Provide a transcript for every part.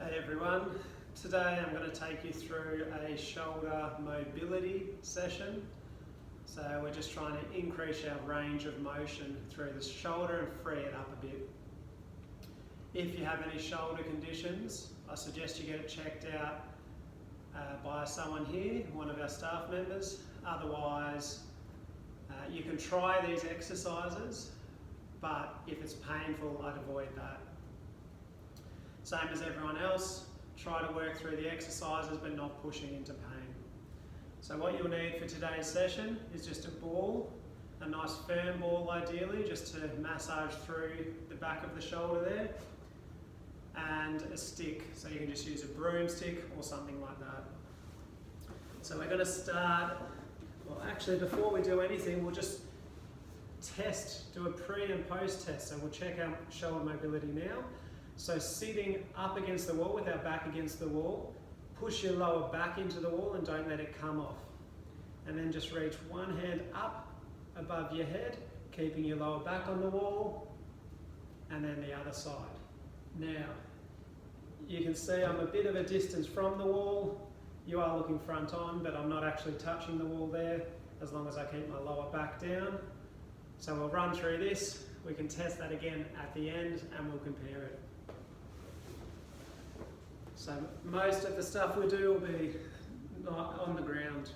Hey everyone, today I'm going to take you through a shoulder mobility session. So we're just trying to increase our range of motion through the shoulder and free it up a bit. If you have any shoulder conditions, I suggest you get it checked out by someone here, one of our staff members. Otherwise, you can try these exercises, but if it's painful, I'd avoid that. Same as everyone else, try to work through the exercises but not pushing into pain. So what you'll need for today's session is just a ball, a nice firm ball ideally, just to massage through the back of the shoulder there, and a stick, so you can just use a broomstick or something like that. So we're going to start, well actually before we do anything, we'll just do a pre and post test. So we'll check our shoulder mobility now. So sitting up against the wall with our back against the wall, push your lower back into the wall and don't let it come off. And then just reach one hand up above your head, keeping your lower back on the wall, and then the other side. Now, you can see I'm a bit of a distance from the wall. You are looking front on, but I'm not actually touching the wall there, as long as I keep my lower back down. So we'll run through this. We can test that again at the end and we'll compare it. So most of the stuff we do will be not on the ground.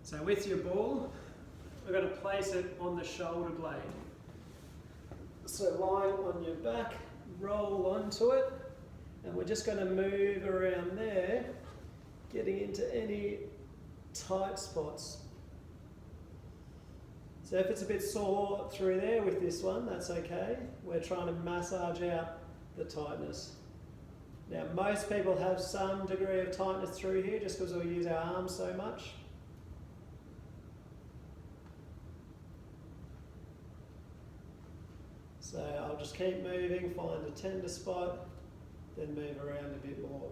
So with your ball, we're going to place it on the shoulder blade. So lying on your back, roll onto it, and we're just going to move around there, getting into any tight spots. So if it's a bit sore through there with this one, that's okay. We're trying to massage out the tightness. Now most people have some degree of tightness through here just because we use our arms so much. So I'll just keep moving, find a tender spot, then move around a bit more.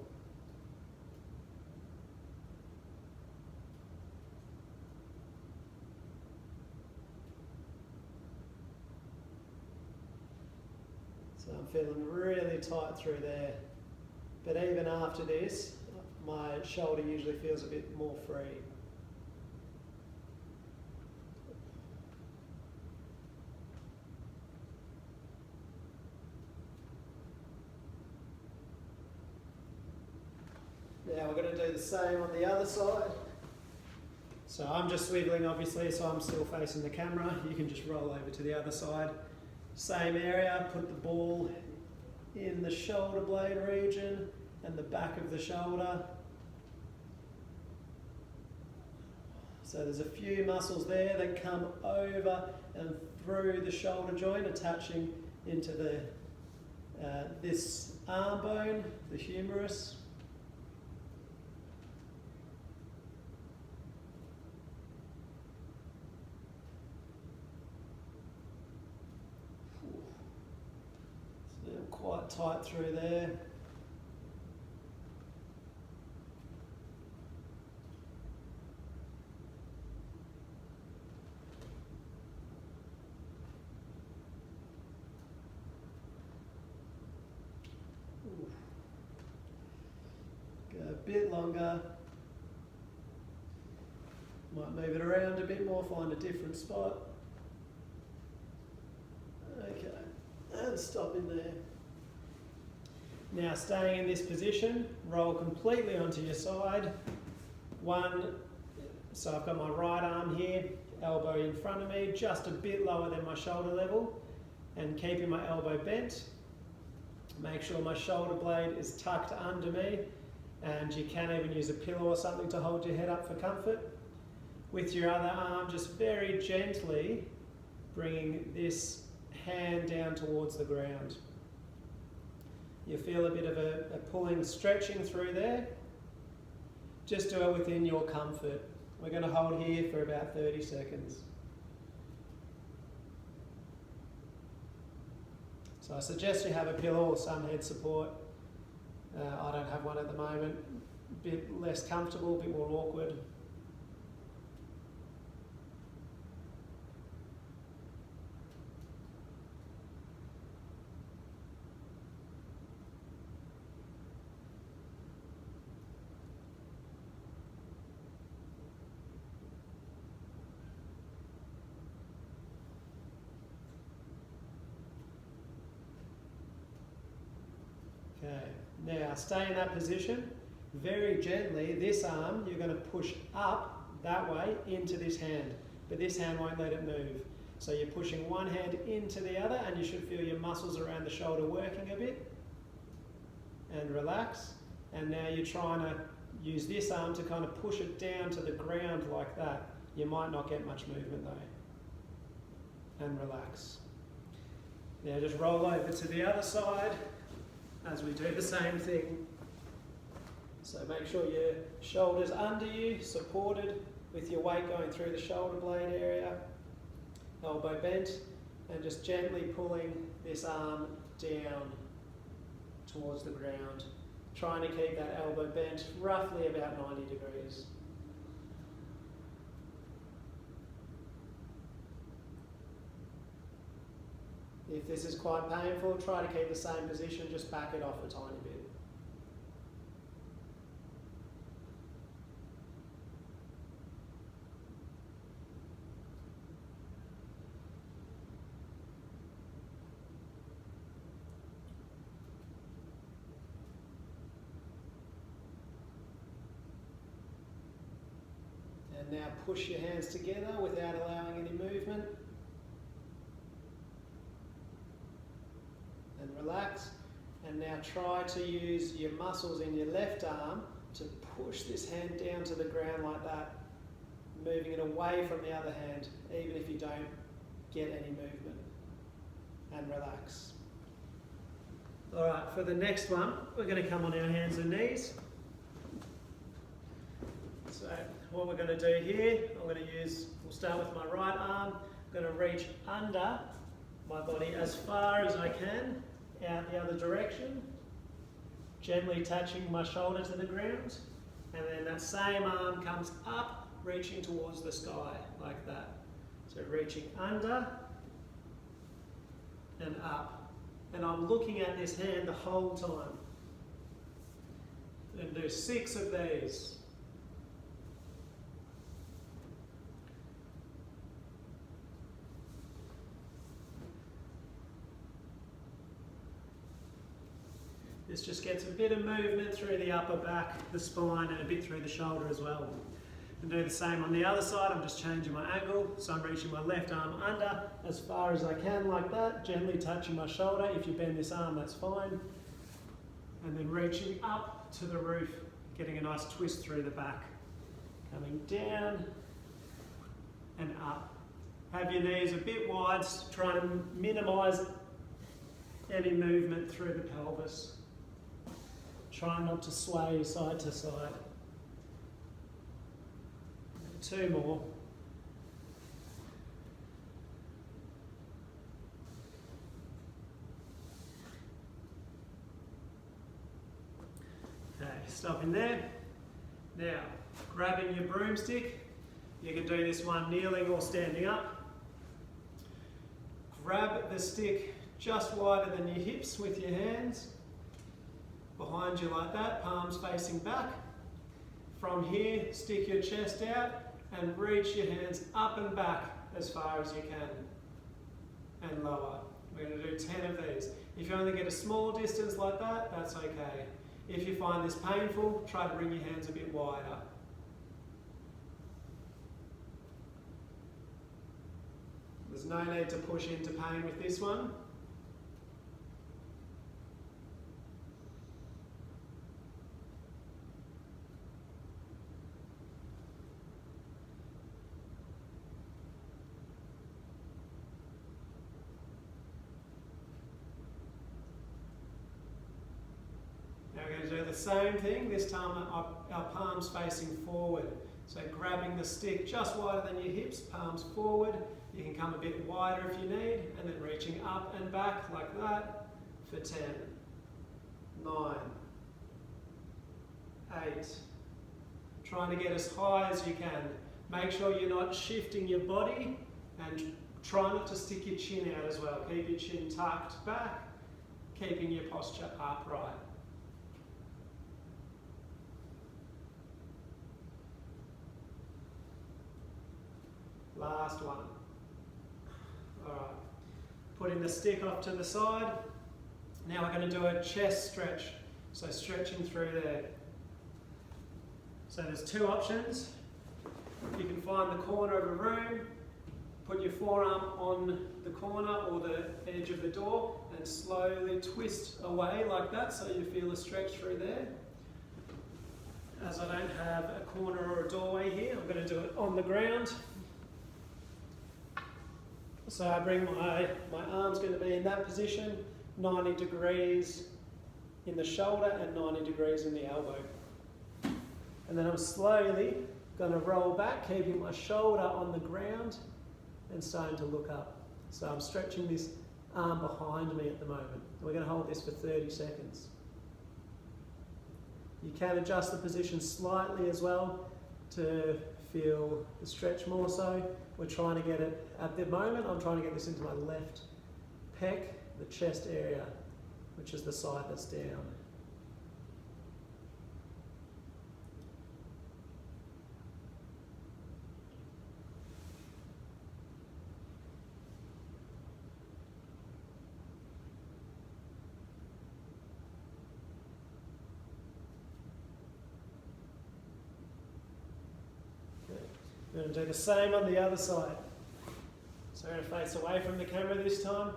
So I'm feeling really tight through there. But even after this, my shoulder usually feels a bit more free. Now we're going to do the same on the other side. So I'm just swiveling obviously, so I'm still facing the camera. You can just roll over to the other side. Same area, put the ball in the shoulder blade region and the back of the shoulder. So there's a few muscles there that come over and through the shoulder joint, attaching into the this arm bone, the humerus. Quite tight through there. Go a bit longer. Might move it around a bit more, find a different spot. Okay, and stop in there. Now staying in this position, roll completely onto your side. So I've got my right arm here, elbow in front of me, just a bit lower than my shoulder level, and keeping my elbow bent. Make sure my shoulder blade is tucked under me, and you can even use a pillow or something to hold your head up for comfort. With your other arm, just very gently bringing this hand down towards the ground. You feel a bit of a pulling, stretching through there. Just do it within your comfort. We're going to hold here for about 30 seconds. So I suggest you have a pillow or some head support. I don't have one at the moment. A bit less comfortable, a bit more awkward. Okay, now stay in that position. Very gently, this arm, you're going to push up that way into this hand, but this hand won't let it move. So you're pushing one hand into the other, and you should feel your muscles around the shoulder working a bit. And relax. And now you're trying to use this arm to kind of push it down to the ground like that. You might not get much movement though. And relax. Now just roll over to the other side as we do the same thing. So make sure your shoulders under you, supported with your weight going through the shoulder blade area, elbow bent, and just gently pulling this arm down towards the ground, trying to keep that elbow bent roughly about 90 degrees. If this is quite painful, try to keep the same position, just back it off a tiny bit. And now push your hands together without allowing any movement. And relax. And now try to use your muscles in your left arm to push this hand down to the ground like that, moving it away from the other hand, even if you don't get any movement. And relax. All right, for the next one, we're going to come on our hands and knees. So what we're going to do here, we'll start with my right arm. I'm going to reach under my body as far as I can, out the other direction, gently touching my shoulder to the ground, and then that same arm comes up, reaching towards the sky, like that. So reaching under and up. And I'm looking at this hand the whole time. And do 6 of these. This just gets a bit of movement through the upper back, the spine, and a bit through the shoulder as well. And do the same on the other side. I'm just changing my angle, so I'm reaching my left arm under as far as I can, like that, gently touching my shoulder. If you bend this arm, that's fine. And then reaching up to the roof, getting a nice twist through the back. Coming down and up. Have your knees a bit wide, trying to minimise any movement through the pelvis. Try not to sway side to side. 2 more. Okay, stopping there. Now, grabbing your broomstick. You can do this one kneeling or standing up. Grab the stick just wider than your hips with your hands. Behind you like that, palms facing back. From here, stick your chest out and reach your hands up and back as far as you can. And lower. We're going to do 10 of these. If you only get a small distance like that, that's okay. If you find this painful, try to bring your hands a bit wider. There's no need to push into pain with this one. We're going to do the same thing, this time our palms facing forward. So grabbing the stick just wider than your hips, palms forward. You can come a bit wider if you need, and then reaching up and back like that for 10, 9, 8. Trying to get as high as you can. Make sure you're not shifting your body, and try not to stick your chin out as well. Keep your chin tucked back, keeping your posture upright. Last one. Alright. Putting the stick off to the side. Now we're going to do a chest stretch, so stretching through there. So there's two options. You can find the corner of a room, put your forearm on the corner or the edge of the door and slowly twist away like that so you feel a stretch through there. As I don't have a corner or a doorway here, I'm going to do it on the ground. So I bring my arm's going to be in that position, 90 degrees in the shoulder and 90 degrees in the elbow. And then I'm slowly going to roll back, keeping my shoulder on the ground and starting to look up. So I'm stretching this arm behind me at the moment. We're going to hold this for 30 seconds. You can adjust the position slightly as well to feel the stretch more so. We're trying to get it, at the moment, I'm trying to get this into my left pec, the chest area, which is the side that's down. We're going to do the same on the other side. So we're going to face away from the camera this time,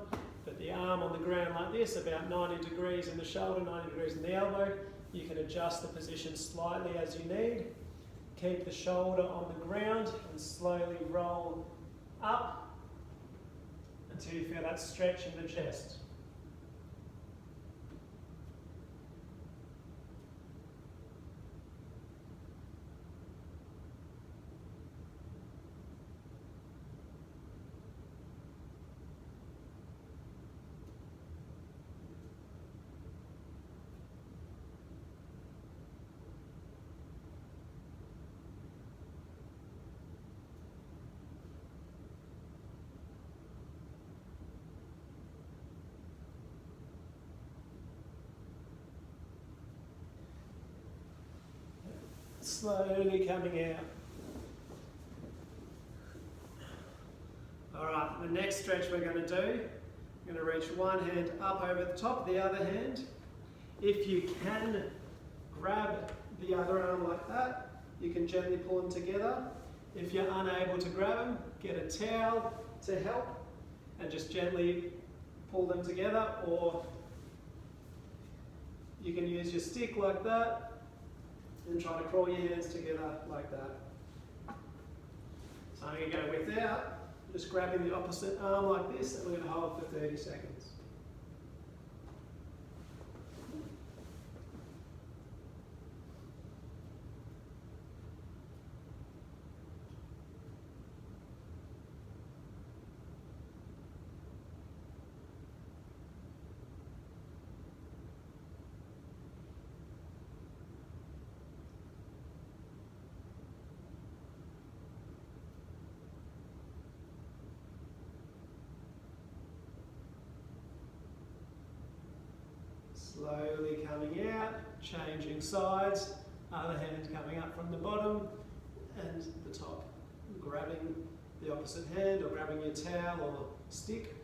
put the arm on the ground like this, about 90 degrees in the shoulder, 90 degrees in the elbow. You can adjust the position slightly as you need. Keep the shoulder on the ground and slowly roll up until you feel that stretch in the chest. Slowly coming out. Alright, the next stretch we're going to do, I'm going to reach one hand up over the top of the other hand. If you can grab the other arm like that, you can gently pull them together. If you're unable to grab them, get a towel to help and just gently pull them together, or you can use your stick like that and try to crawl your hands together like that. So I'm going to go without, just grabbing the opposite arm like this, and we're going to hold for 30 seconds. Slowly coming out, changing sides, other hand coming up from the bottom and the top. Grabbing the opposite hand or grabbing your towel or stick.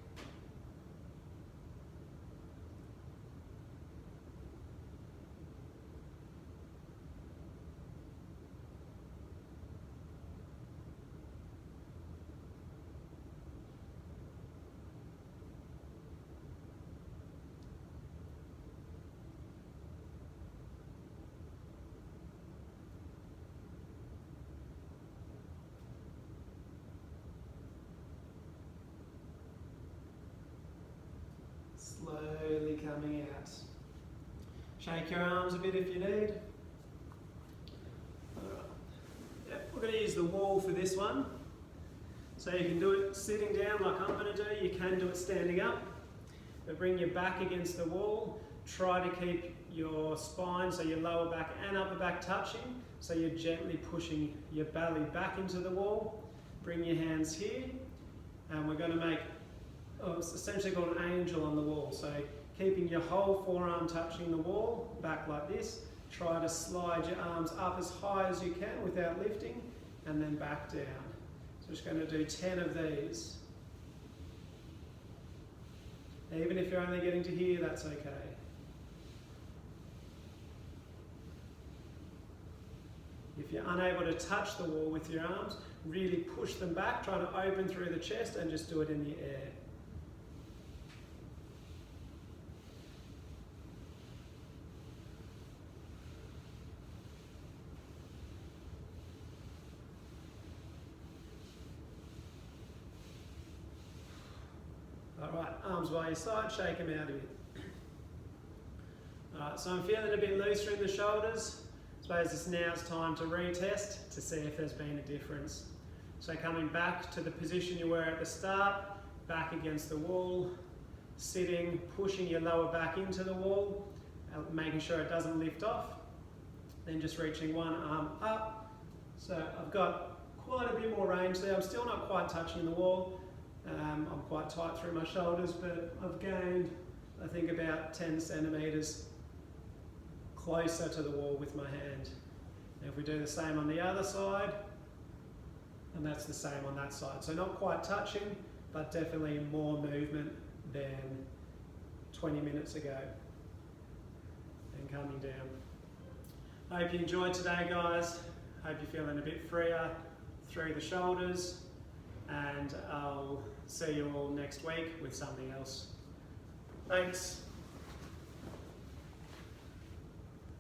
Slowly coming out. Shake your arms a bit if you need. Alright. Yep, we're going to use the wall for this one. So you can do it sitting down like I'm going to do, you can do it standing up. But bring your back against the wall. Try to keep your spine, so your lower back and upper back touching, so you're gently pushing your belly back into the wall. Bring your hands here, and we're going to make it's essentially called an angel on the wall. So keeping your whole forearm touching the wall, back like this. Try to slide your arms up as high as you can without lifting, and then back down. So just going to do 10 of these. Even if you're only getting to here, that's okay. If you're unable to touch the wall with your arms, really push them back, trying to open through the chest, and just do it in the air. Alright, arms by your side, shake them out a bit. Alright, so I'm feeling a bit looser in the shoulders. I suppose it's now it's time to retest to see if there's been a difference. So coming back to the position you were at the start, back against the wall, sitting, pushing your lower back into the wall, making sure it doesn't lift off. Then just reaching one arm up. So I've got quite a bit more range there. I'm still not quite touching the wall. I'm quite tight through my shoulders, but I've gained, I think, about 10 centimetres closer to the wall with my hand. Now if we do the same on the other side, and that's the same on that side. So not quite touching, but definitely more movement than 20 minutes ago. And coming down. I hope you enjoyed today, guys. Hope you're feeling a bit freer through the shoulders, and I'll see you all next week with something else. Thanks.